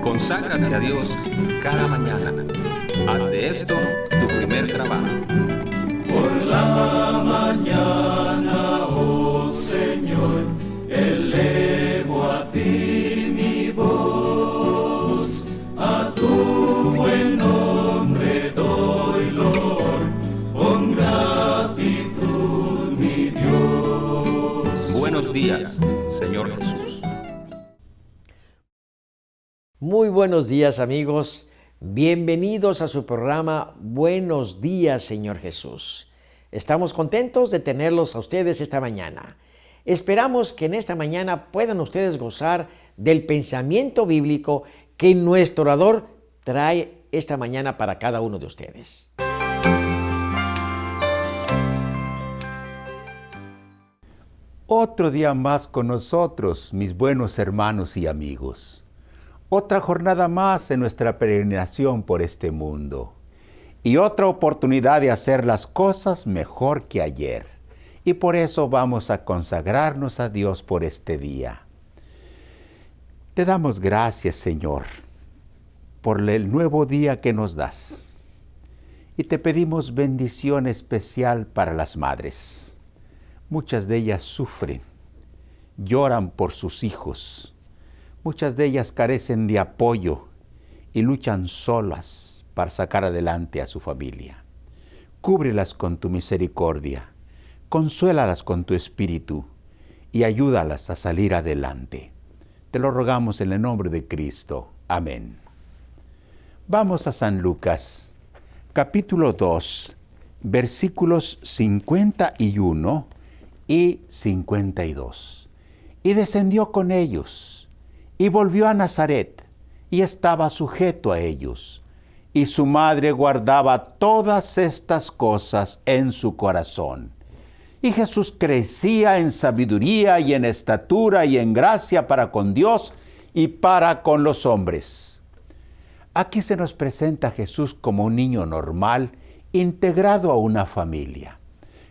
Conságrate a Dios cada mañana. Haz de esto tu primer trabajo. Por la mañana, oh Señor, elevo a ti mi voz. A tu buen nombre doy loor, con gratitud mi Dios. Buenos días, Señor Jesús. Muy buenos días, amigos. Bienvenidos a su programa Buenos días, Señor Jesús. Estamos contentos de tenerlos a ustedes esta mañana. Esperamos que en esta mañana puedan ustedes gozar del pensamiento bíblico que nuestro orador trae esta mañana para cada uno de ustedes. Otro día más con nosotros, mis buenos hermanos y amigos. Otra jornada más en nuestra peregrinación por este mundo. Y otra oportunidad de hacer las cosas mejor que ayer. Y por eso vamos a consagrarnos a Dios por este día. Te damos gracias, Señor, por el nuevo día que nos das. Y te pedimos bendición especial para las madres. Muchas de ellas sufren, lloran por sus hijos. Muchas de ellas carecen de apoyo y luchan solas para sacar adelante a su familia. Cúbrelas con tu misericordia, consuélalas con tu espíritu y ayúdalas a salir adelante. Te lo rogamos en el nombre de Cristo. Amén. Vamos a San Lucas, capítulo 2, versículos 51 y 52. Y descendió con ellos, y volvió a Nazaret, y estaba sujeto a ellos. Y su madre guardaba todas estas cosas en su corazón. Y Jesús crecía en sabiduría y en estatura y en gracia para con Dios y para con los hombres. Aquí se nos presenta a Jesús como un niño normal, integrado a una familia,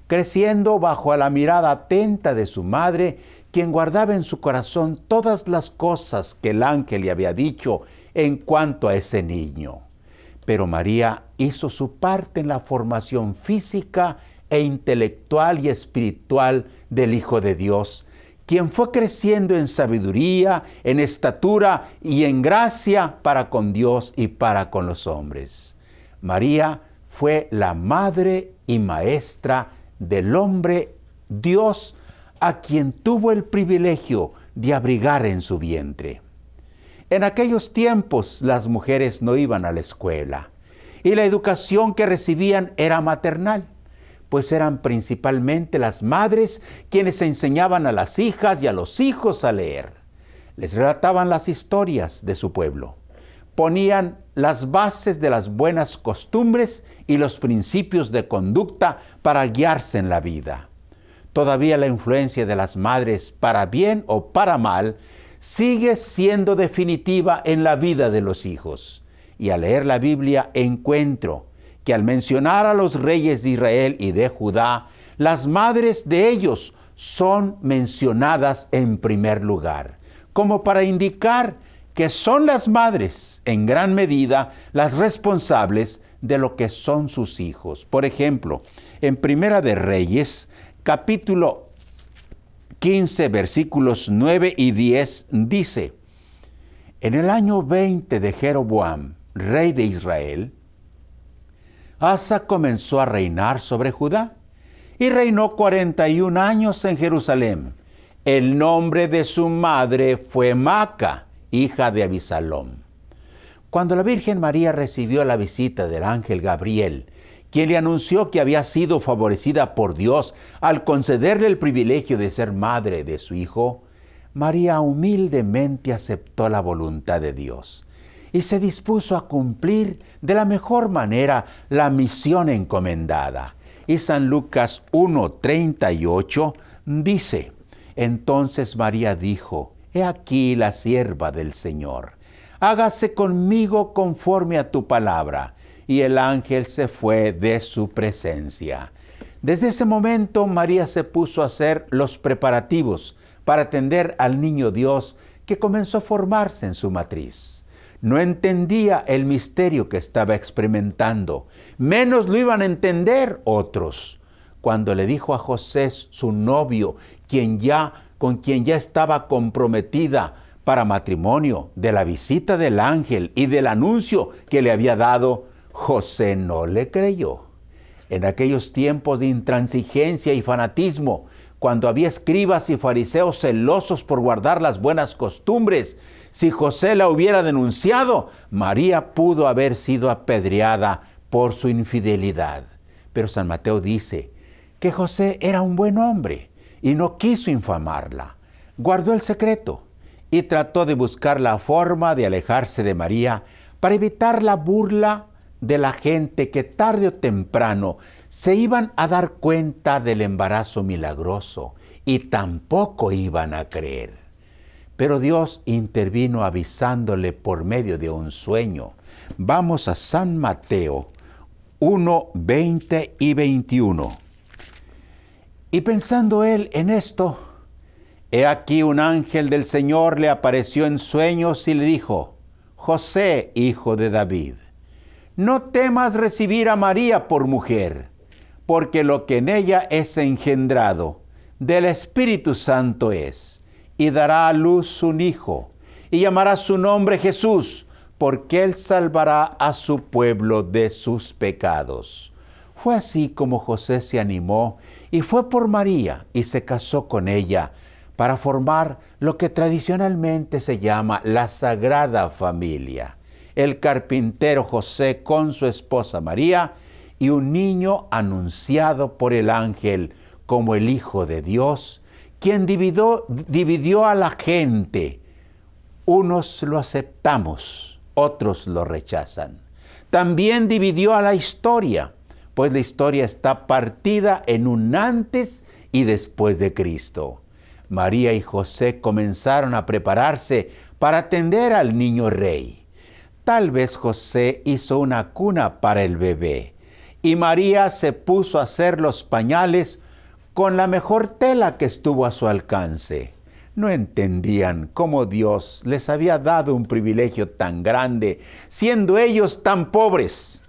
creciendo bajo la mirada atenta de su madre, quien guardaba en su corazón todas las cosas que el ángel le había dicho en cuanto a ese niño. Pero María hizo su parte en la formación física e intelectual y espiritual del Hijo de Dios, quien fue creciendo en sabiduría, en estatura y en gracia para con Dios y para con los hombres. María fue la madre y maestra del hombre Dios, a quien tuvo el privilegio de abrigar en su vientre. En aquellos tiempos las mujeres no iban a la escuela y la educación que recibían era maternal, pues eran principalmente las madres quienes enseñaban a las hijas y a los hijos a leer. Les relataban las historias de su pueblo, ponían las bases de las buenas costumbres y los principios de conducta para guiarse en la vida. Todavía la influencia de las madres, para bien o para mal, sigue siendo definitiva en la vida de los hijos. Y al leer la Biblia encuentro que al mencionar a los reyes de Israel y de Judá, las madres de ellos son mencionadas en primer lugar, como para indicar que son las madres, en gran medida, las responsables de lo que son sus hijos. Por ejemplo, en Primera de Reyes, capítulo 15, versículos 9 y 10, dice: En el año 20 de Jeroboam, rey de Israel, Asa comenzó a reinar sobre Judá y reinó 41 años en Jerusalén. El nombre de su madre fue Maaca, hija de Abisalom. Cuando la Virgen María recibió la visita del ángel Gabriel, quien le anunció que había sido favorecida por Dios al concederle el privilegio de ser madre de su hijo, María humildemente aceptó la voluntad de Dios y se dispuso a cumplir de la mejor manera la misión encomendada. Y San Lucas 1:38 dice: Entonces María dijo: He aquí la sierva del Señor, hágase conmigo conforme a tu palabra. Y el ángel se fue de su presencia. Desde ese momento, María se puso a hacer los preparativos para atender al niño Dios que comenzó a formarse en su matriz. no entendía el misterio que estaba experimentando. Menos lo iban a entender otros. Cuando le dijo a José, su novio, con quien ya estaba comprometida para matrimonio, de la visita del ángel y del anuncio que le había dado, José no le creyó. En aquellos tiempos de intransigencia y fanatismo, cuando había escribas y fariseos celosos por guardar las buenas costumbres, si José la hubiera denunciado, María pudo haber sido apedreada por su infidelidad. Pero San Mateo dice que José era un buen hombre y no quiso infamarla. Guardó el secreto y trató de buscar la forma de alejarse de María para evitar la burla de la gente que tarde o temprano se iban a dar cuenta del embarazo milagroso y tampoco iban a creer. Pero Dios intervino avisándole por medio de un sueño. Vamos a San Mateo 1, 20 y 21. Y pensando él en esto, he aquí un ángel del Señor le apareció en sueños y le dijo: José, hijo de David, no temas recibir a María por mujer, porque lo que en ella es engendrado del Espíritu Santo es, y dará a luz un hijo, y llamará su nombre Jesús, porque él salvará a su pueblo de sus pecados. Fue así como José se animó y fue por María y se casó con ella para formar lo que tradicionalmente se llama la Sagrada Familia. El carpintero José con su esposa María y un niño anunciado por el ángel como el Hijo de Dios, quien dividió a la gente. Unos lo aceptamos, otros lo rechazan. También dividió a la historia, pues la historia está partida en un antes y después de Cristo. María y José comenzaron a prepararse para atender al niño rey. Tal vez José hizo una cuna para el bebé y María se puso a hacer los pañales con la mejor tela que estuvo a su alcance. No entendían cómo Dios les había dado un privilegio tan grande, siendo ellos tan pobres.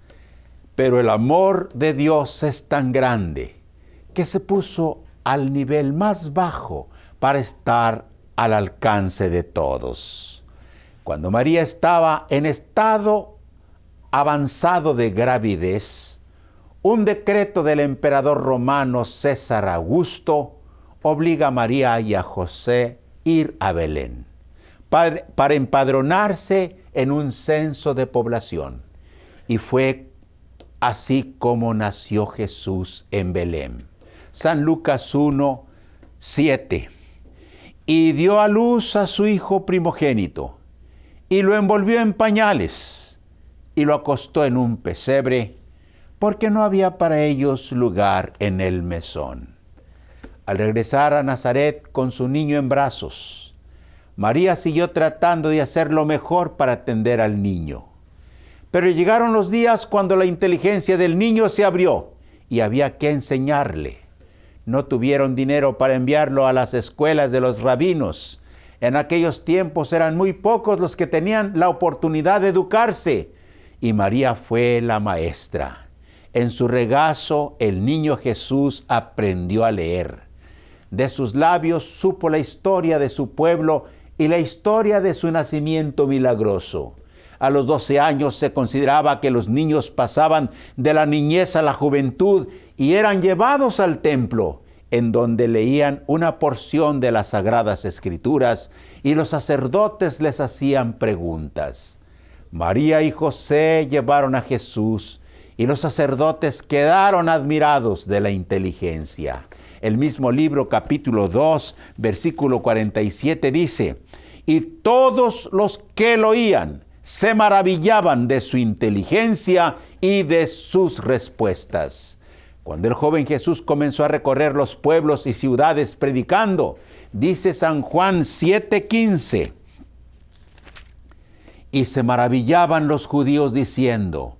Pero el amor de Dios es tan grande que se puso al nivel más bajo para estar al alcance de todos. Cuando María estaba en estado avanzado de gravidez, un decreto del emperador romano César Augusto obliga a María y a José ir a Belén para empadronarse en un censo de población. Y fue así como nació Jesús en Belén. San Lucas 1, 7. Y dio a luz a su hijo primogénito, y lo envolvió en pañales, y lo acostó en un pesebre, porque no había para ellos lugar en el mesón. Al regresar a Nazaret con su niño en brazos, María siguió tratando de hacer lo mejor para atender al niño. Pero llegaron los días cuando la inteligencia del niño se abrió y había que enseñarle. No tuvieron dinero para enviarlo a las escuelas de los rabinos. En aquellos tiempos eran muy pocos los que tenían la oportunidad de educarse, y María fue la maestra. En su regazo, el niño Jesús aprendió a leer. De sus labios supo la historia de su pueblo y la historia de su nacimiento milagroso. A los 12 años se consideraba que los niños pasaban de la niñez a la juventud y eran llevados al templo, en donde leían una porción de las Sagradas Escrituras y los sacerdotes les hacían preguntas. María y José llevaron a Jesús y los sacerdotes quedaron admirados de la inteligencia. El mismo libro, capítulo 2, versículo 47 dice: y todos los que lo oían se maravillaban de su inteligencia y de sus respuestas. Cuando el joven Jesús comenzó a recorrer los pueblos y ciudades predicando, dice San Juan 7:15, y se maravillaban los judíos diciendo: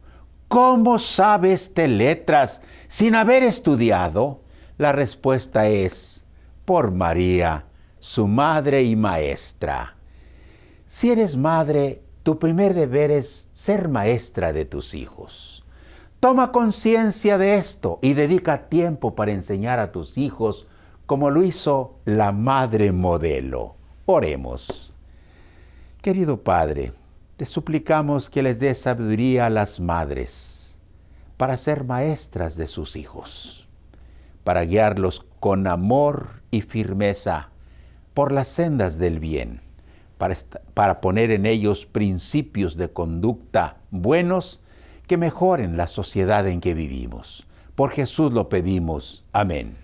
¿cómo sabe este letras sin haber estudiado? La respuesta es: por María, su madre y maestra. Si eres madre, tu primer deber es ser maestra de tus hijos. Toma conciencia de esto y dedica tiempo para enseñar a tus hijos como lo hizo la madre modelo. Oremos. Querido Padre, te suplicamos que les des sabiduría a las madres para ser maestras de sus hijos, para guiarlos con amor y firmeza por las sendas del bien, para poner en ellos principios de conducta buenos que mejoren la sociedad en que vivimos. Por Jesús lo pedimos. Amén.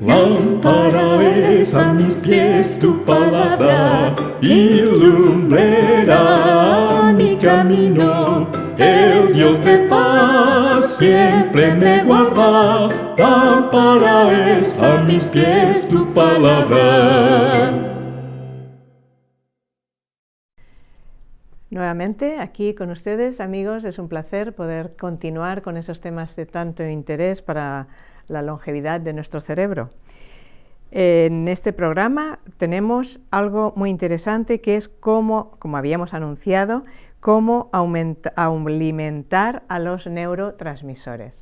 Lámpara es a mis pies tu palabra y lumbrera mi camino. El Dios de paz siempre me guarda. Lámpara es a mis pies tu palabra. Nuevamente, aquí con ustedes, amigos, es un placer poder continuar con esos temas de tanto interés para la longevidad de nuestro cerebro. En este programa tenemos algo muy interesante que es cómo, como habíamos anunciado, cómo alimentar a los neurotransmisores.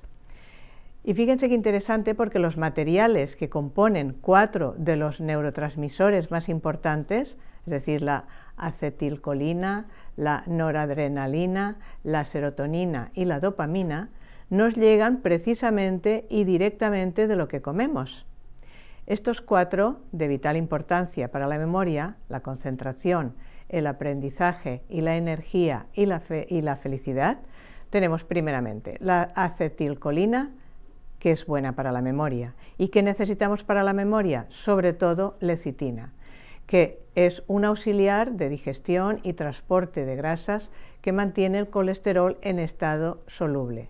Y fíjense qué interesante porque los materiales que componen 4 de los neurotransmisores más importantes, es decir, la acetilcolina, la noradrenalina, la serotonina y la dopamina, nos llegan precisamente y directamente de lo que comemos. Estos 4, de vital importancia para la memoria, la concentración, el aprendizaje y la energía y la felicidad, tenemos primeramente la acetilcolina, que es buena para la memoria. ¿Y qué necesitamos para la memoria? Sobre todo lecitina, que es un auxiliar de digestión y transporte de grasas que mantiene el colesterol en estado soluble.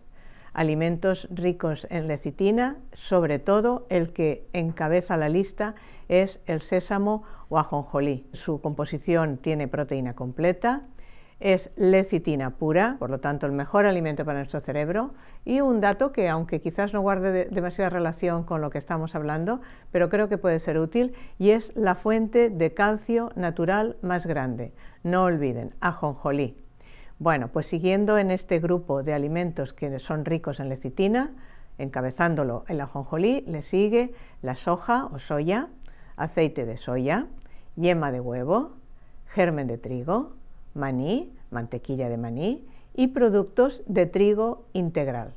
Alimentos ricos en lecitina, sobre todo el que encabeza la lista es el sésamo o ajonjolí. Su composición tiene proteína completa, es lecitina pura, por lo tanto el mejor alimento para nuestro cerebro, y un dato que aunque quizás no guarde demasiada relación con lo que estamos hablando, pero creo que puede ser útil, y es la fuente de calcio natural más grande. No olviden, ajonjolí. Bueno, pues siguiendo en este grupo de alimentos que son ricos en lecitina, encabezándolo el ajonjolí, le sigue la soja o soya, aceite de soya, yema de huevo, germen de trigo, maní, mantequilla de maní y productos de trigo integral.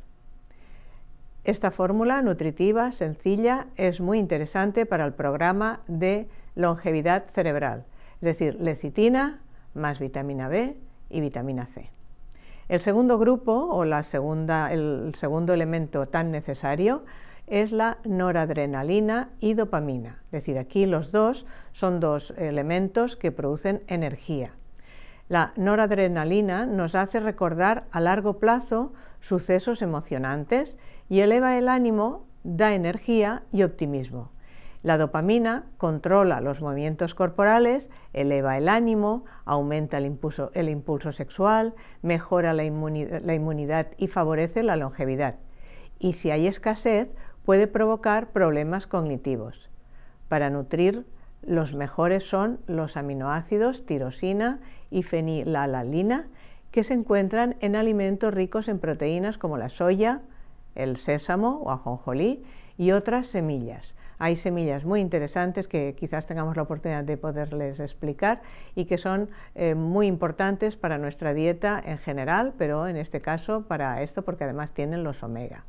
Esta fórmula nutritiva, sencilla, es muy interesante para el programa de longevidad cerebral, es decir, lecitina más vitamina B y vitamina C. El segundo grupo o el segundo elemento tan necesario es la noradrenalina y dopamina. Es decir, aquí los dos son 2 elementos que producen energía. La noradrenalina nos hace recordar a largo plazo sucesos emocionantes y eleva el ánimo, da energía y optimismo. La dopamina controla los movimientos corporales, eleva el ánimo, aumenta el impulso sexual, mejora la inmunidad y favorece la longevidad. Y si hay escasez, puede provocar problemas cognitivos. Para nutrir, los mejores son los aminoácidos tirosina y fenilalanina, que se encuentran en alimentos ricos en proteínas como la soya, el sésamo o ajonjolí y otras semillas. Hay semillas muy interesantes que quizás tengamos la oportunidad de poderles explicar y que son muy importantes para nuestra dieta en general, pero en este caso para esto porque además tienen los omega.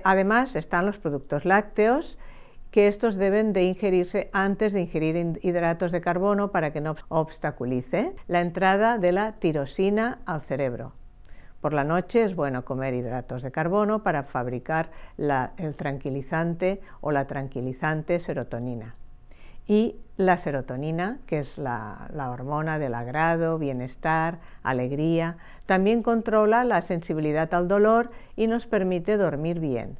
Además están los productos lácteos, que estos deben de ingerirse antes de ingerir hidratos de carbono para que no obstaculice la entrada de la tirosina al cerebro. Por la noche es bueno comer hidratos de carbono para fabricar el tranquilizante o la tranquilizante serotonina. Y la serotonina, que es la hormona del agrado, bienestar, alegría, también controla la sensibilidad al dolor y nos permite dormir bien.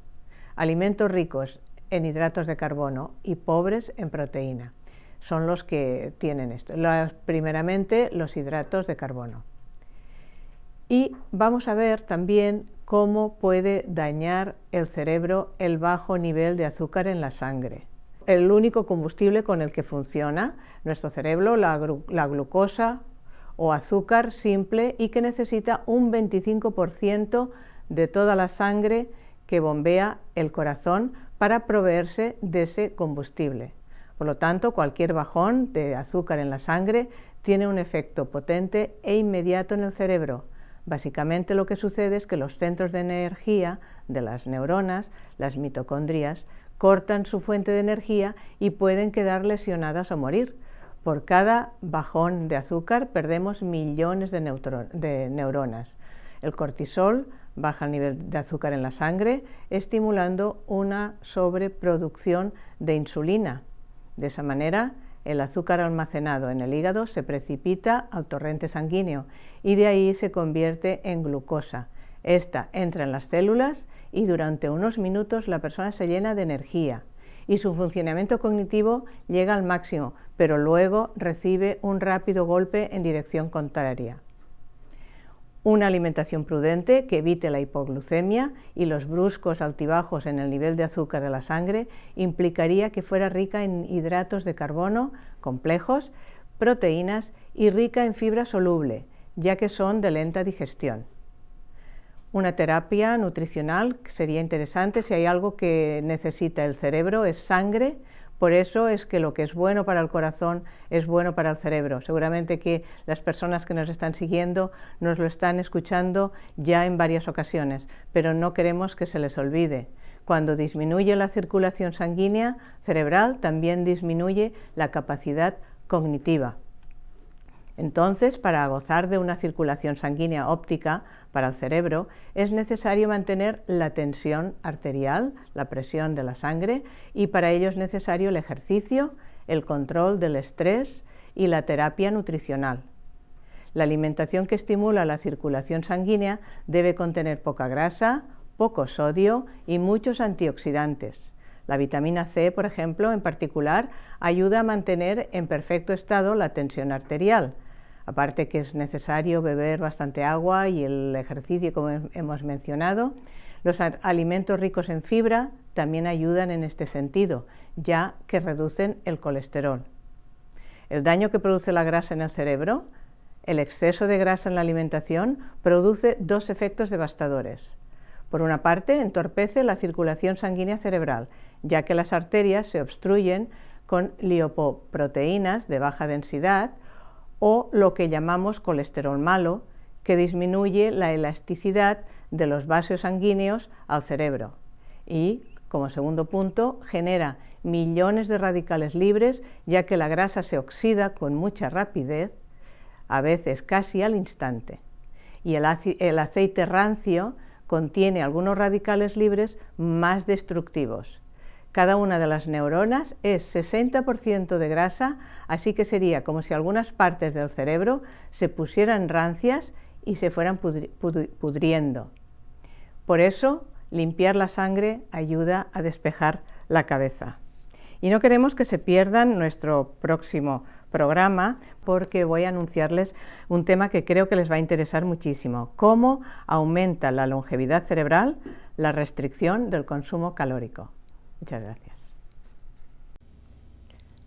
Alimentos ricos en hidratos de carbono y pobres en proteína son los que tienen esto. Primeramente, los hidratos de carbono. Y vamos a ver también cómo puede dañar el cerebro el bajo nivel de azúcar en la sangre. El único combustible con el que funciona nuestro cerebro, la glucosa o azúcar simple, y que necesita un 25% de toda la sangre que bombea el corazón para proveerse de ese combustible. Por lo tanto, cualquier bajón de azúcar en la sangre tiene un efecto potente e inmediato en el cerebro. Básicamente lo que sucede es que los centros de energía de las neuronas, las mitocondrias, cortan su fuente de energía y pueden quedar lesionadas o morir. Por cada bajón de azúcar perdemos millones de neuronas. El cortisol baja el nivel de azúcar en la sangre, estimulando una sobreproducción de insulina. De esa manera, el azúcar almacenado en el hígado se precipita al torrente sanguíneo y de ahí se convierte en glucosa. Esta entra en las células y durante unos minutos la persona se llena de energía y su funcionamiento cognitivo llega al máximo, pero luego recibe un rápido golpe en dirección contraria. Una alimentación prudente que evite la hipoglucemia y los bruscos altibajos en el nivel de azúcar de la sangre implicaría que fuera rica en hidratos de carbono complejos, proteínas y rica en fibra soluble, ya que son de lenta digestión. Una terapia nutricional sería interesante si hay algo que necesita el cerebro, es sangre. Por eso es que lo que es bueno para el corazón es bueno para el cerebro. Seguramente que las personas que nos están siguiendo nos lo están escuchando ya en varias ocasiones, pero no queremos que se les olvide. Cuando disminuye la circulación sanguínea cerebral, también disminuye la capacidad cognitiva. Entonces, para gozar de una circulación sanguínea óptima para el cerebro, es necesario mantener la tensión arterial, la presión de la sangre, y para ello es necesario el ejercicio, el control del estrés y la terapia nutricional. La alimentación que estimula la circulación sanguínea debe contener poca grasa, poco sodio y muchos antioxidantes. La vitamina C, por ejemplo, en particular, ayuda a mantener en perfecto estado la tensión arterial. Aparte que es necesario beber bastante agua y el ejercicio, como hemos mencionado, los alimentos ricos en fibra también ayudan en este sentido, ya que reducen el colesterol. El daño que produce la grasa en el cerebro, el exceso de grasa en la alimentación, produce dos efectos devastadores. Por una parte, entorpece la circulación sanguínea cerebral, ya que las arterias se obstruyen con lipoproteínas de baja densidad, o lo que llamamos colesterol malo, que disminuye la elasticidad de los vasos sanguíneos al cerebro y, como segundo punto, genera millones de radicales libres, ya que la grasa se oxida con mucha rapidez, a veces casi al instante, y el aceite rancio contiene algunos radicales libres más destructivos. Cada una de las neuronas es 60% de grasa, así que sería como si algunas partes del cerebro se pusieran rancias y se fueran pudriendo. Por eso, limpiar la sangre ayuda a despejar la cabeza. Y no queremos que se pierdan nuestro próximo programa, porque voy a anunciarles un tema que creo que les va a interesar muchísimo: cómo aumenta la longevidad cerebral la restricción del consumo calórico. Muchas gracias.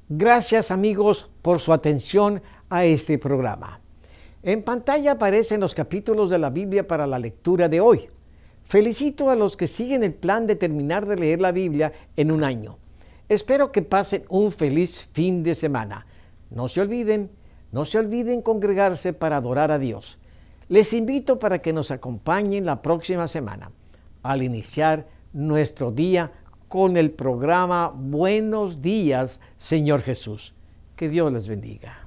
Gracias, amigos, por su atención a este programa. En pantalla aparecen los capítulos de la Biblia para la lectura de hoy. Felicito a los que siguen el plan de terminar de leer la Biblia en un año. Espero que pasen un feliz fin de semana. No se olviden congregarse para adorar a Dios. Les invito para que nos acompañen la próxima semana al iniciar nuestro día con el programa Buenos Días, Señor Jesús. Que Dios les bendiga.